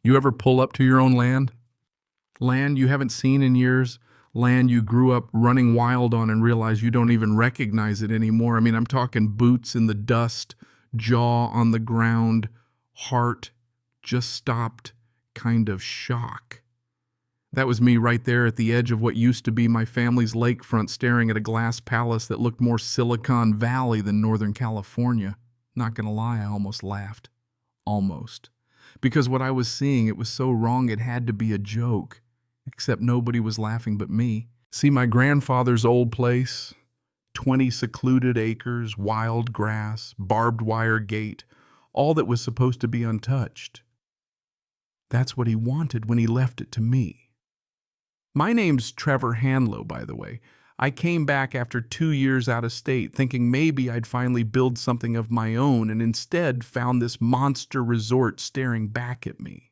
You ever pull up to your own land? Land you haven't seen in years? Land you grew up running wild on and realize you don't even recognize it anymore? I mean, I'm talking boots in the dust, jaw on the ground, heart just stopped, kind of shock. That was me right there at the edge of what used to be my family's lakefront, staring at a glass palace that looked more Silicon Valley than Northern California. Not gonna lie, I almost laughed. Almost. Because what I was seeing, it was so wrong it had to be a joke. Except nobody was laughing but me. See, my grandfather's old place, 20 secluded acres, wild grass, barbed wire gate, all that was supposed to be untouched. That's what he wanted when he left it to me. My name's Trevor Hanlow, by the way. I came back after 2 years out of state, thinking maybe I'd finally build something of my own, and instead found this monster resort staring back at me.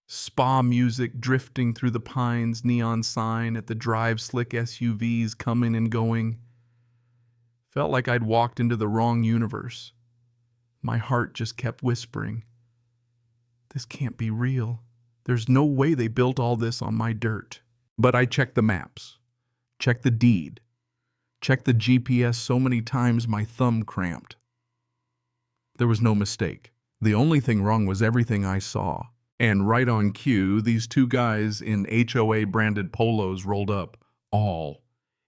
Spa music drifting through the pines, neon sign at the drive, slick SUVs coming and going. Felt like I'd walked into the wrong universe. My heart just kept whispering, this can't be real. There's no way they built all this on my dirt. But I checked the maps, checked the deed, checked the GPS so many times my thumb cramped. There was no mistake. The only thing wrong was everything I saw. And right on cue, these two guys in HOA branded polos rolled up. All.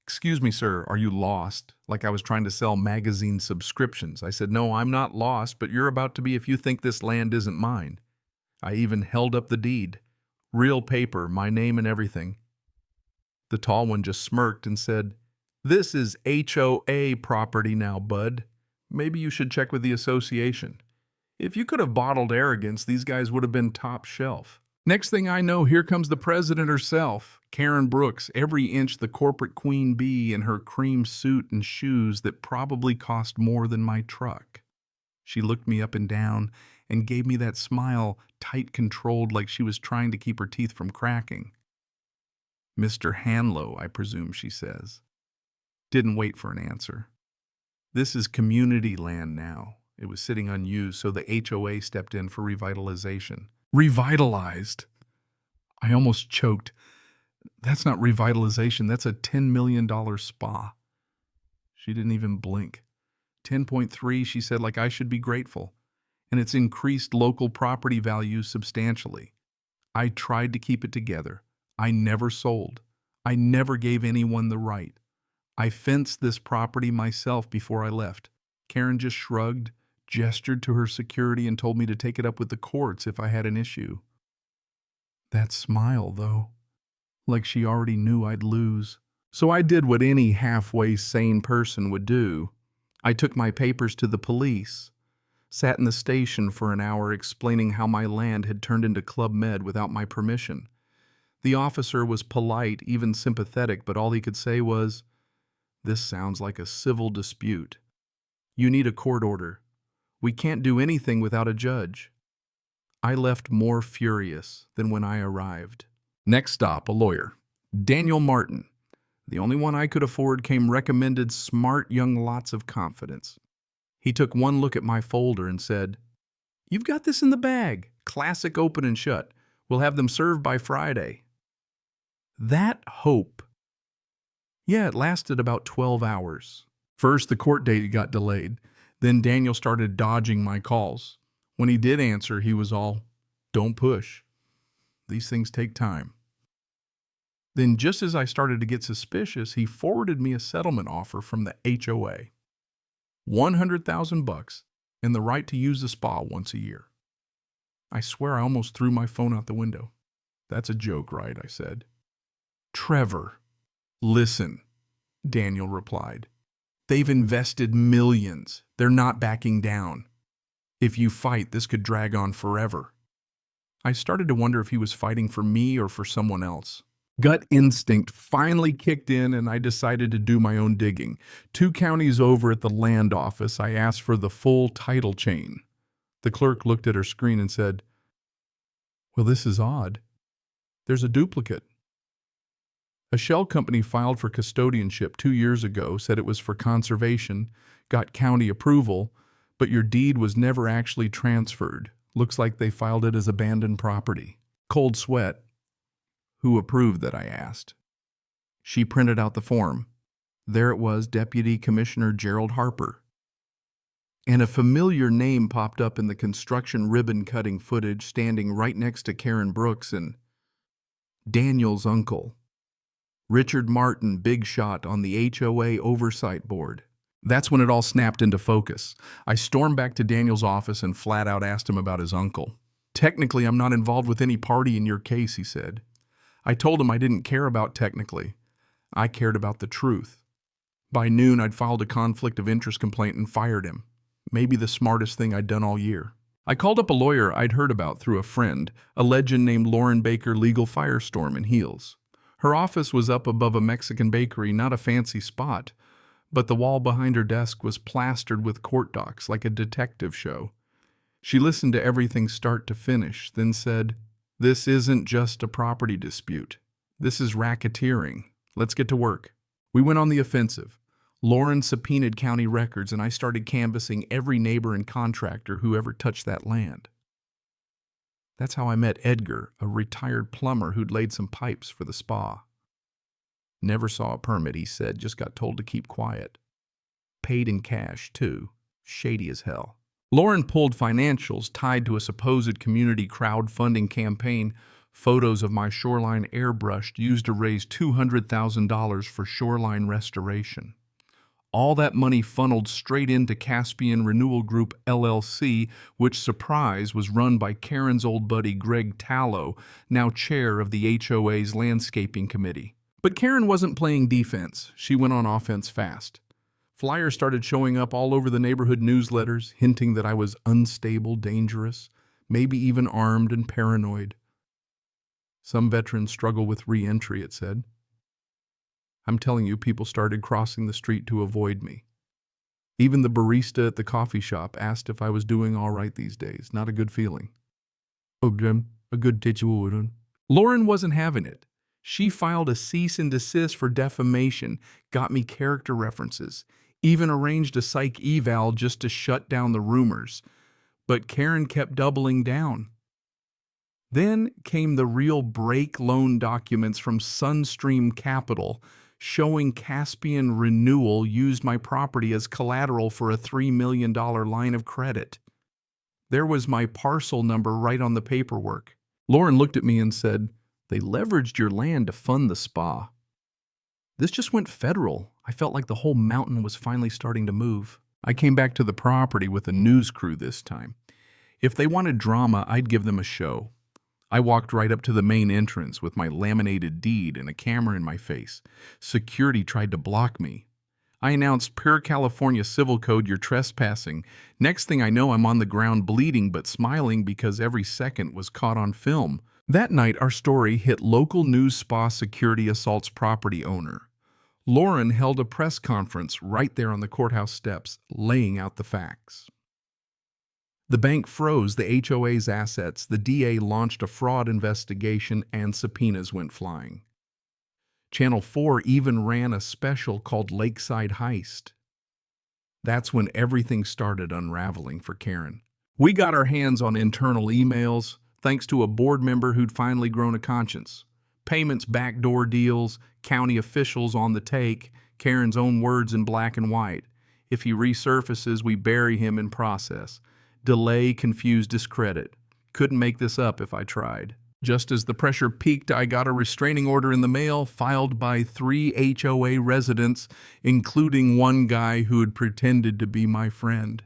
Excuse me, sir, are you lost? Like I was trying to sell magazine subscriptions. I said, no, I'm not lost, but you're about to be if you think this land isn't mine. I even held up the deed. Real paper, my name and everything. The tall one just smirked and said, this is HOA property now, bud. Maybe you should check with the association. If you could have bottled arrogance, these guys would have been top shelf. Next thing I know, here comes the president herself, Karen Brooks, every inch the corporate queen bee in her cream suit and shoes that probably cost more than my truck. She looked me up and down and gave me that smile, tight controlled like she was trying to keep her teeth from cracking. Mr. Hanlow, I presume she says. Didn't wait for an answer. This is community land now. It was sitting unused, so the HOA stepped in for revitalization. Revitalized? I almost choked. That's not revitalization, that's a $10 million spa. She didn't even blink. 10.3, she said, like I should be grateful. And it's increased local property values substantially. I tried to keep it together. I never sold. I never gave anyone the right. I fenced this property myself before I left. Karen just shrugged, gestured to her security, and told me to take it up with the courts if I had an issue. That smile, though, like she already knew I'd lose. So I did what any halfway sane person would do. I took my papers to the police, sat in the station for an hour explaining how my land had turned into Club Med without my permission. The officer was polite, even sympathetic, but all he could say was, this sounds like a civil dispute. You need a court order. We can't do anything without a judge. I left more furious than when I arrived. Next stop, a lawyer. Daniel Martin. The only one I could afford came recommended, smart young lots of confidence. He took one look at my folder and said, you've got this in the bag. Classic open and shut. We'll have them served by Friday. That hope. Yeah, it lasted about 12 hours. First, the court date got delayed. Then Daniel started dodging my calls. When he did answer, he was all, don't push. These things take time. Then just as I started to get suspicious, he forwarded me a settlement offer from the HOA. $100,000 and the right to use the spa once a year. I swear I almost threw my phone out the window. That's a joke, right? I said. Trevor, listen, Daniel replied. They've invested millions. They're not backing down. If you fight, this could drag on forever. I started to wonder if he was fighting for me or for someone else. Gut instinct finally kicked in and I decided to do my own digging. 2 counties over at the land office, I asked for the full title chain. The clerk looked at her screen and said, well, this is odd. There's a duplicate. A shell company filed for custodianship 2 years ago, said it was for conservation, got county approval, but your deed was never actually transferred. Looks like they filed it as abandoned property. Cold sweat. Who approved that, I asked. She printed out the form. There it was, Deputy Commissioner Gerald Harper. And a familiar name popped up in the construction ribbon-cutting footage standing right next to Karen Brooks and Daniel's uncle, Richard Martin, big shot on the HOA oversight board. That's when it all snapped into focus. I stormed back to Daniel's office and flat out asked him about his uncle. Technically, I'm not involved with any party in your case, he said. I told him I didn't care about technically. I cared about the truth. By noon, I'd filed a conflict of interest complaint and fired him. Maybe the smartest thing I'd done all year. I called up a lawyer I'd heard about through a friend, a legend named Lauren Baker, Legal Firestorm in Heels. Her office was up above a Mexican bakery, not a fancy spot, but the wall behind her desk was plastered with court docs like a detective show. She listened to everything start to finish, then said, "This isn't just a property dispute. This is racketeering. Let's get to work." We went on the offensive. Lauren subpoenaed county records, and I started canvassing every neighbor and contractor who ever touched that land. That's how I met Edgar, a retired plumber who'd laid some pipes for the spa. Never saw a permit, he said, just got told to keep quiet. Paid in cash, too. Shady as hell. Lauren pulled financials tied to a supposed community crowdfunding campaign, photos of my shoreline airbrushed used to raise $200,000 for shoreline restoration. All that money funneled straight into Caspian Renewal Group LLC, which, surprise, was run by Karen's old buddy Greg Tallow, now chair of the HOA's landscaping committee. But Karen wasn't playing defense. She went on offense fast. Flyers started showing up all over the neighborhood newsletters, hinting that I was unstable, dangerous, maybe even armed and paranoid. Some veterans struggle with re-entry, it said. I'm telling you, people started crossing the street to avoid me. Even the barista at the coffee shop asked if I was doing all right these days. Not a good feeling. Oh, Jim, a good situation. Lauren wasn't having it. She filed a cease and desist for defamation, got me character references, even arranged a psych eval just to shut down the rumors. But Karen kept doubling down. Then came the real break loan documents from Sunstream Capital, showing Caspian Renewal used my property as collateral for a $3 million line of credit. There was my parcel number right on the paperwork. Lauren looked at me and said, "They leveraged your land to fund the spa." This just went federal. I felt like the whole mountain was finally starting to move. I came back to the property with a news crew this time. If they wanted drama, I'd give them a show. I walked right up to the main entrance with my laminated deed and a camera in my face. Security tried to block me. I announced, "Pure California Civil Code, you're trespassing." Next thing I know, I'm on the ground bleeding but smiling because every second was caught on film. That night, our story hit local news. Spa security assaults property owner. Lauren held a press conference right there on the courthouse steps, laying out the facts. The bank froze the HOA's assets, the DA launched a fraud investigation, and subpoenas went flying. Channel 4 even ran a special called Lakeside Heist. That's when everything started unraveling for Karen. We got our hands on internal emails, thanks to a board member who'd finally grown a conscience. Payments, backdoor deals, county officials on the take, Karen's own words in black and white. If he resurfaces, we bury him in process. Delay, confuse, discredit. Couldn't make this up if I tried. Just as the pressure peaked, I got a restraining order in the mail filed by 3 HOA residents, including one guy who had pretended to be my friend.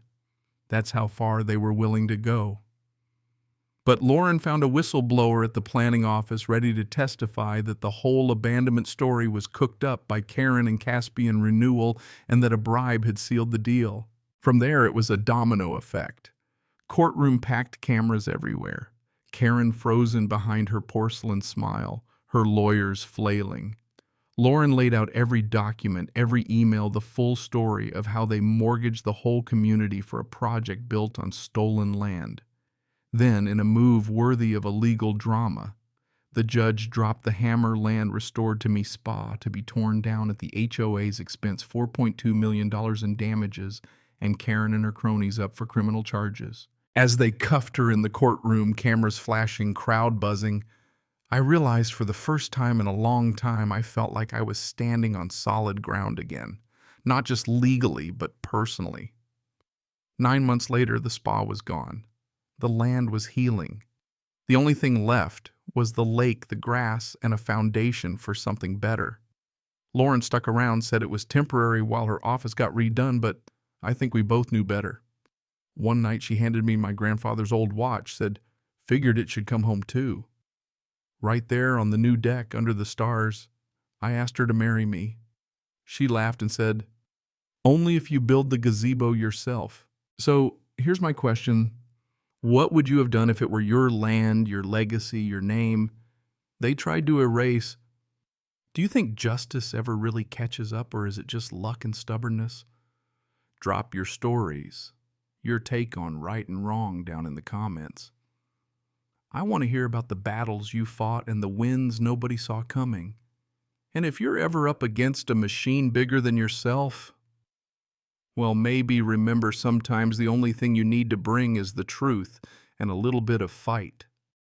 That's how far they were willing to go. But Lauren found a whistleblower at the planning office ready to testify that the whole abandonment story was cooked up by Karen and Caspian Renewal and that a bribe had sealed the deal. From there, it was a domino effect. Courtroom packed, cameras everywhere. Karen frozen behind her porcelain smile, her lawyers flailing. Lauren laid out every document, every email, the full story of how they mortgaged the whole community for a project built on stolen land. Then, in a move worthy of a legal drama, the judge dropped the hammer. Land restored to me spa to be torn down at the HOA's expense, $4.2 million in damages, and Karen and her cronies up for criminal charges. As they cuffed her in the courtroom, cameras flashing, crowd buzzing, I realized for the first time in a long time I felt like I was standing on solid ground again. Not just legally, but personally. 9 months later, the spa was gone. The land was healing. The only thing left was the lake, the grass, and a foundation for something better. Lauren stuck around, said it was temporary while her office got redone, but I think we both knew better. One night she handed me my grandfather's old watch, said, "Figured it should come home too." Right there on the new deck under the stars, I asked her to marry me. She laughed and said, "Only if you build the gazebo yourself." So here's my question. What would you have done if it were your land, your legacy, your name they tried to erase? Do you think justice ever really catches up, or is it just luck and stubbornness? Drop your stories, your take on right and wrong down in the comments. I want to hear about the battles you fought and the wins nobody saw coming. And if you're ever up against a machine bigger than yourself, well, maybe remember sometimes the only thing you need to bring is the truth and a little bit of fight.